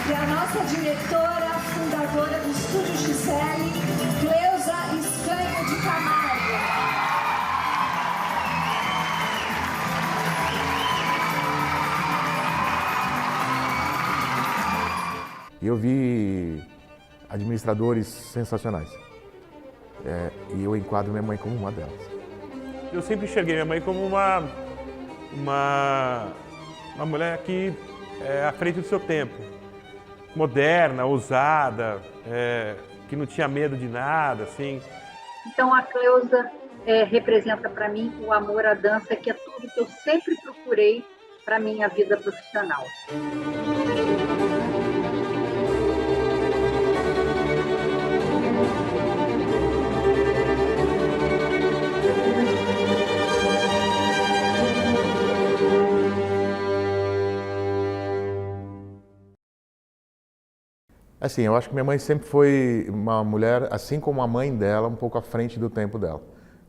e a nossa diretora, fundadora do Estúdio Gisele, Cleusa Escanho de Camargo. Eu vi administradores sensacionais. E eu enquadro minha mãe como uma delas. Eu sempre enxerguei minha mãe como uma mulher que é à frente do seu tempo. Moderna, ousada, que não tinha medo de nada, assim. Então a Cleusa representa para mim o amor à dança, que é tudo que eu sempre procurei para minha vida profissional. Assim, eu acho que minha mãe sempre foi uma mulher, assim como a mãe dela, um pouco à frente do tempo dela.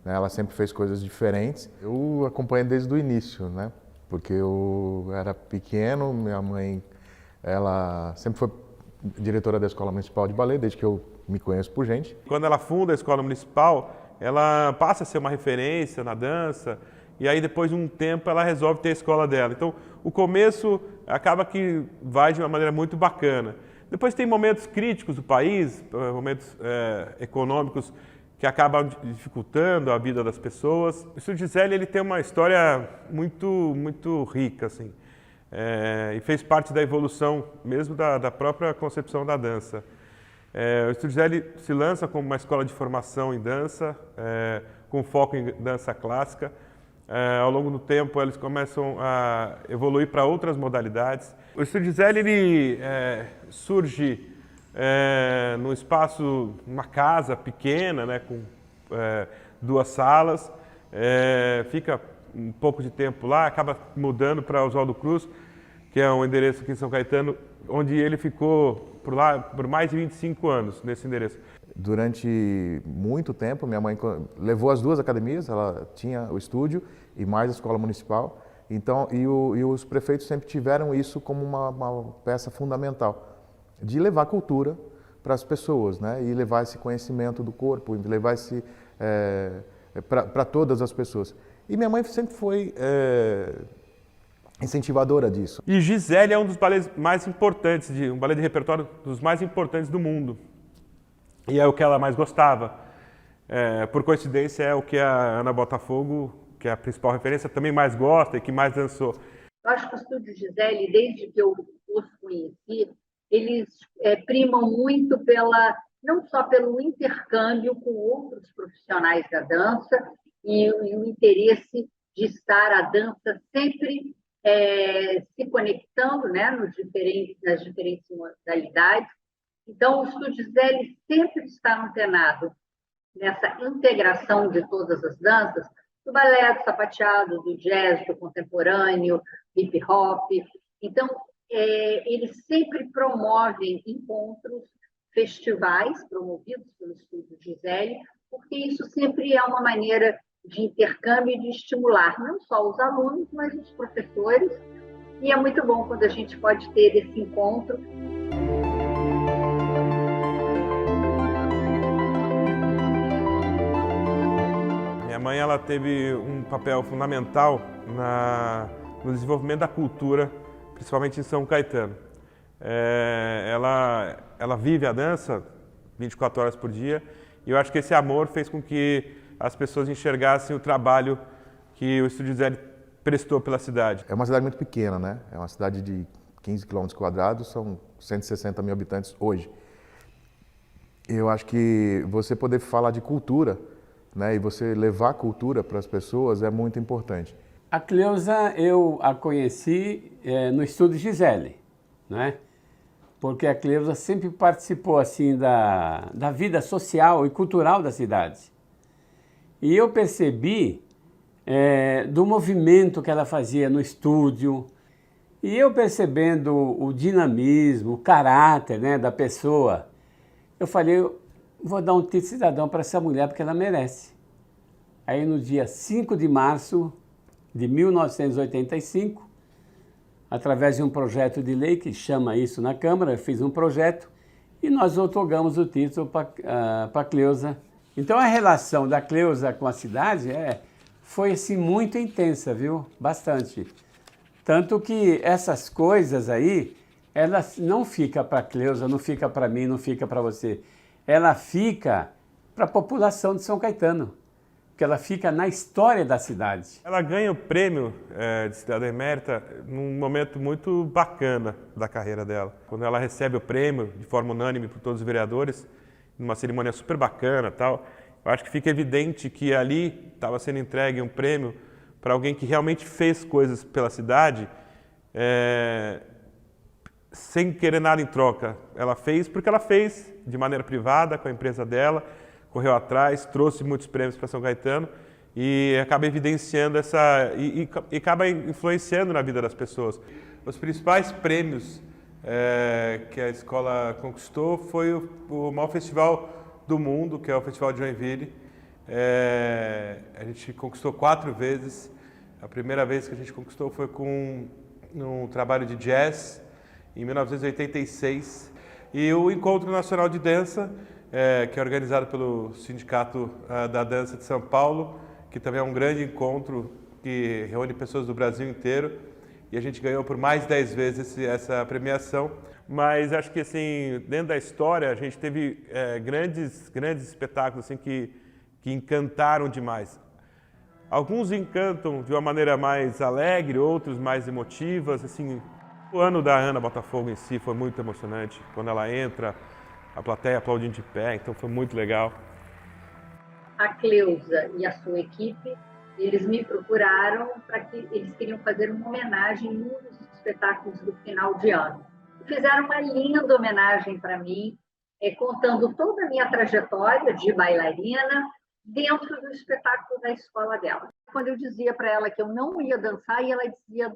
Né? Ela sempre fez coisas diferentes. Eu acompanho desde o início, né? Porque eu era pequeno, minha mãe, ela sempre foi diretora da Escola Municipal de Ballet, desde que eu me conheço por gente. Quando ela funda a Escola Municipal, ela passa a ser uma referência na dança, e aí depois de um tempo ela resolve ter a escola dela. Então o começo acaba que vai de uma maneira muito bacana. Depois tem momentos críticos do país, momentos econômicos que acabam dificultando a vida das pessoas. O Estúdio Gisele, ele tem uma história muito rica, assim, e fez parte da evolução mesmo da própria concepção da dança. O Estúdio Gisele se lança como uma escola de formação em dança, com foco em dança clássica. Ao longo do tempo, eles começam a evoluir para outras modalidades. O Estúdio Gisele, ele surge num espaço, uma casa pequena, né, com 2 salas, fica um pouco de tempo lá, acaba mudando para Oswaldo Cruz, que é um endereço aqui em São Caetano, onde ele ficou por lá por mais de 25 anos, nesse endereço. Durante muito tempo, minha mãe levou as 2 academias, ela tinha o estúdio e mais a escola municipal. Então, e os prefeitos sempre tiveram isso como uma peça fundamental, de levar cultura para as pessoas, né? E levar esse conhecimento do corpo, levar esse para todas as pessoas. E minha mãe sempre foi incentivadora disso. E Gisele é um dos balés mais importantes, um balé de repertório dos mais importantes do mundo. E é o que ela mais gostava. Por coincidência, é o que a Ana Botafogo, que é a principal referência, também mais gosta e que mais dançou. Eu acho que o Estúdio Gisele, desde que eu os conheci, eles primam muito não só pelo intercâmbio com outros profissionais da dança e o interesse de estar a dança sempre se conectando, né, nas diferentes modalidades. Então, o Estúdio Gisele sempre está antenado nessa integração de todas as danças, do balé, do sapateado, do jazz, do contemporâneo, hip hop. Então, eles sempre promovem encontros, festivais promovidos pelo Estúdio Gisele, porque isso sempre é uma maneira de intercâmbio e de estimular não só os alunos, mas os professores. E é muito bom quando a gente pode ter esse encontro. Minha mãe, ela teve um papel fundamental no desenvolvimento da cultura, principalmente em São Caetano. Ela vive a dança 24 horas por dia, e eu acho que esse amor fez com que as pessoas enxergassem o trabalho que o Estúdio Gisele prestou pela cidade. É uma cidade muito pequena, né? É uma cidade de 15 km², são 160 mil habitantes hoje. Eu acho que você poder falar de cultura, né, e você levar a cultura para as pessoas é muito importante. A Cleusa, eu a conheci no Estúdio Gisele, né? Porque a Cleusa sempre participou assim da vida social e cultural da cidade. E eu percebi do movimento que ela fazia no estúdio, e eu percebendo o dinamismo, o caráter, né, da pessoa, eu falei, eu vou dar um título de cidadão para essa mulher porque ela merece. Aí no dia 5 de março de 1985, através de um projeto de lei que chama isso na Câmara, eu fiz um projeto e nós outorgamos o título para a Cleusa. Então a relação da Cleusa com a cidade foi assim muito intensa, viu? Bastante. Tanto que essas coisas aí, elas não ficam para a Cleusa, não fica para mim, não fica para você. Ela fica para a população de São Caetano, porque ela fica na história da cidade. Ela ganha o prêmio de cidadã emérita num momento muito bacana da carreira dela. Quando ela recebe o prêmio de forma unânime por todos os vereadores, numa cerimônia super bacana e tal, eu acho que fica evidente que ali estava sendo entregue um prêmio para alguém que realmente fez coisas pela cidade sem querer nada em troca. Ela fez porque ela fez de maneira privada, com a empresa dela, correu atrás, trouxe muitos prêmios para São Caetano e acaba evidenciando e acaba influenciando na vida das pessoas. Os principais prêmios que a escola conquistou foi o maior festival do mundo, que é o Festival de Joinville. A gente conquistou 4 vezes. A primeira vez que a gente conquistou foi com um trabalho de jazz, em 1986. E o Encontro Nacional de Dança, que é organizado pelo Sindicato da Dança de São Paulo, que também é um grande encontro que reúne pessoas do Brasil inteiro. E a gente ganhou por mais de 10 vezes essa premiação. Mas acho que assim, dentro da história, a gente teve grandes espetáculos assim, que encantaram demais. Alguns encantam de uma maneira mais alegre, outros mais emotivas. Assim, o ano da Ana Botafogo em si foi muito emocionante. Quando ela entra, a plateia aplaudindo de pé, então foi muito legal. A Cleusa e a sua equipe, eles me procuraram para que eles queriam fazer uma homenagem num dos espetáculos do final de ano. Fizeram uma linda homenagem para mim, contando toda a minha trajetória de bailarina dentro do espetáculo da escola dela. Quando eu dizia para ela que eu não ia dançar, e ela dizia,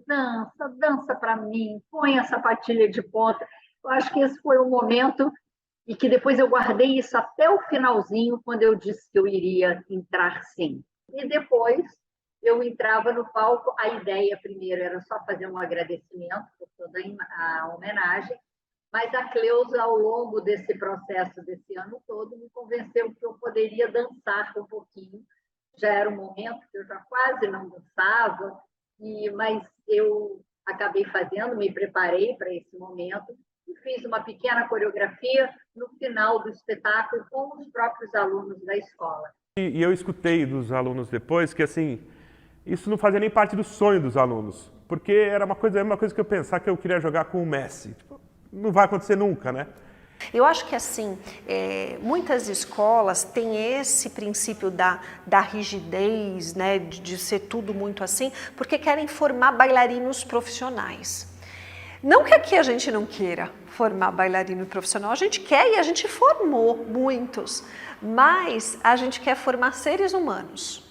dança para mim, põe a sapatilha de ponta. Eu acho que esse foi o momento e que depois eu guardei isso até o finalzinho, quando eu disse que eu iria entrar sim. E depois eu entrava no palco, a ideia primeiro era só fazer um agradecimento por toda a homenagem, mas a Cleusa, ao longo desse processo, desse ano todo, me convenceu que eu poderia dançar um pouquinho. Já era um momento que eu já quase não dançava, mas eu acabei fazendo, me preparei para esse momento e fiz uma pequena coreografia no final do espetáculo com os próprios alunos da escola. E eu escutei dos alunos depois que assim, isso não fazia nem parte do sonho dos alunos, porque era uma coisa que eu pensava que eu queria jogar com o Messi. Tipo, não vai acontecer nunca, né? Eu acho que assim, muitas escolas têm esse princípio da rigidez, né, de ser tudo muito assim, porque querem formar bailarinos profissionais. Não que aqui a gente não queira formar bailarino profissional, a gente quer e a gente formou muitos, mas a gente quer formar seres humanos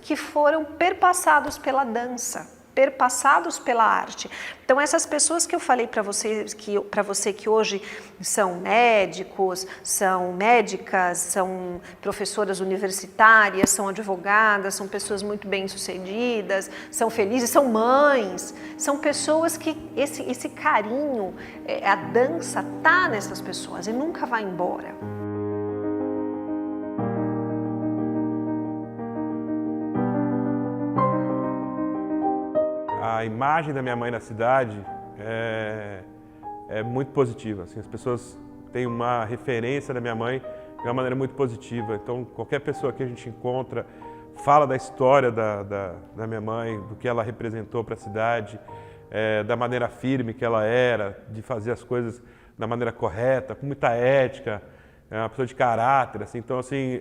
que foram perpassados pela dança, perpassados pela arte. Então essas pessoas que eu falei para você que hoje são médicos, são médicas, são professoras universitárias, são advogadas, são pessoas muito bem-sucedidas, são felizes, são mães, são pessoas que esse carinho, a dança tá nessas pessoas e nunca vai embora. A imagem da minha mãe na cidade é muito positiva. Assim, as pessoas têm uma referência da minha mãe de uma maneira muito positiva. Então, qualquer pessoa que a gente encontra fala da história da minha mãe, do que ela representou para a cidade, da maneira firme que ela era, de fazer as coisas da maneira correta, com muita ética, é uma pessoa de caráter. Assim. Então, assim,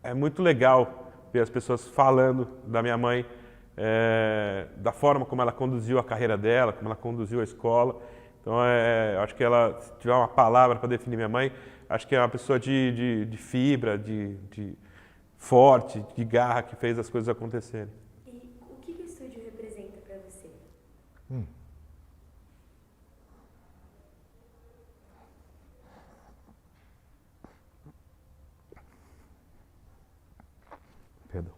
é muito legal ver as pessoas falando da minha mãe, da forma como ela conduziu a carreira dela, como ela conduziu a escola. Então, eu acho que ela, se tiver uma palavra para definir minha mãe, acho que é uma pessoa de fibra, de forte, de garra, que fez as coisas acontecerem. E o que o estúdio representa para você? Perdão.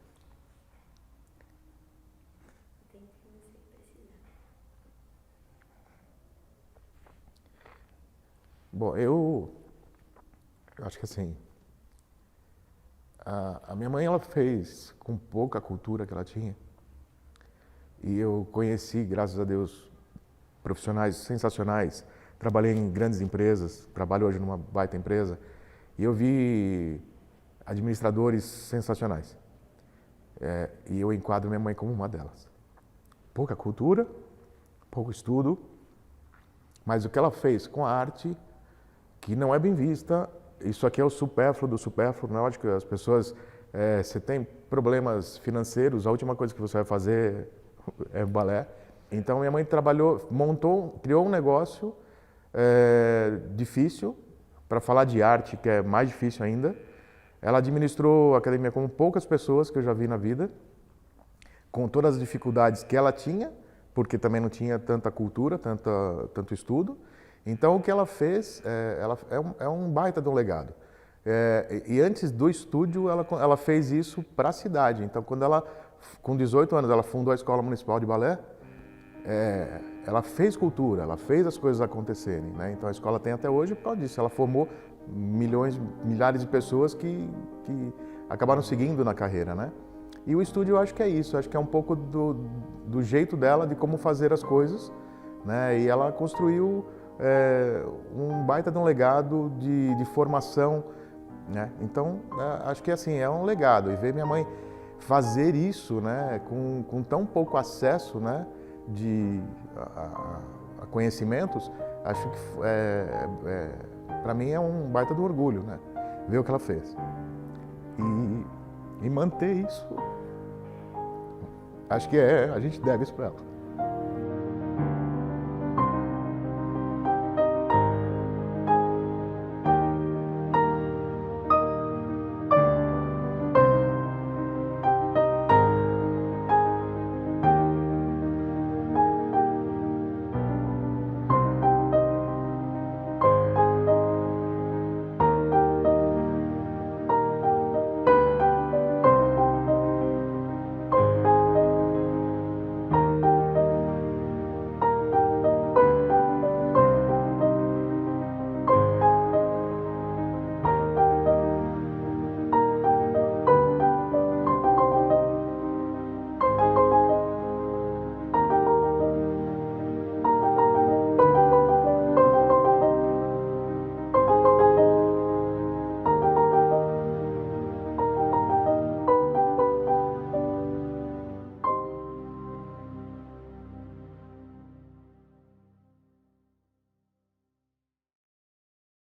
Tem que você Bom, eu acho que assim, a minha mãe, ela fez com pouca cultura que ela tinha, e eu conheci, graças a Deus, profissionais sensacionais. Trabalhei em grandes empresas, trabalho hoje numa baita empresa, e eu vi administradores sensacionais. E eu enquadro minha mãe como uma delas. Pouca cultura, pouco estudo, mas o que ela fez com a arte, que não é bem vista, isso aqui é o supérfluo do supérfluo, não é? Acho que as pessoas, você tem problemas financeiros, a última coisa que você vai fazer é balé. Então minha mãe trabalhou, criou um negócio difícil, para falar de arte, que é mais difícil ainda. Ela administrou a academia como poucas pessoas que eu já vi na vida, com todas as dificuldades que ela tinha, porque também não tinha tanta cultura, tanto estudo. Então o que ela fez é um baita de um legado. E antes do estúdio, ela fez isso para a cidade. Então quando ela, com 18 anos, ela fundou a Escola Municipal de Balé, ela fez cultura, ela fez as coisas acontecerem, né? Então a escola tem até hoje por causa disso. Ela formou milhares de pessoas que acabaram seguindo na carreira, né? E o estúdio eu acho que é isso, acho que é um pouco do jeito dela, de como fazer as coisas, né? E ela construiu um baita de um legado de formação, né? Então acho que assim, é um legado. E ver minha mãe fazer isso, né? Com tão pouco acesso, né? A conhecimentos, acho que para mim é um baita do orgulho, né? Ver o que ela fez e manter isso, acho que a gente deve isso para ela.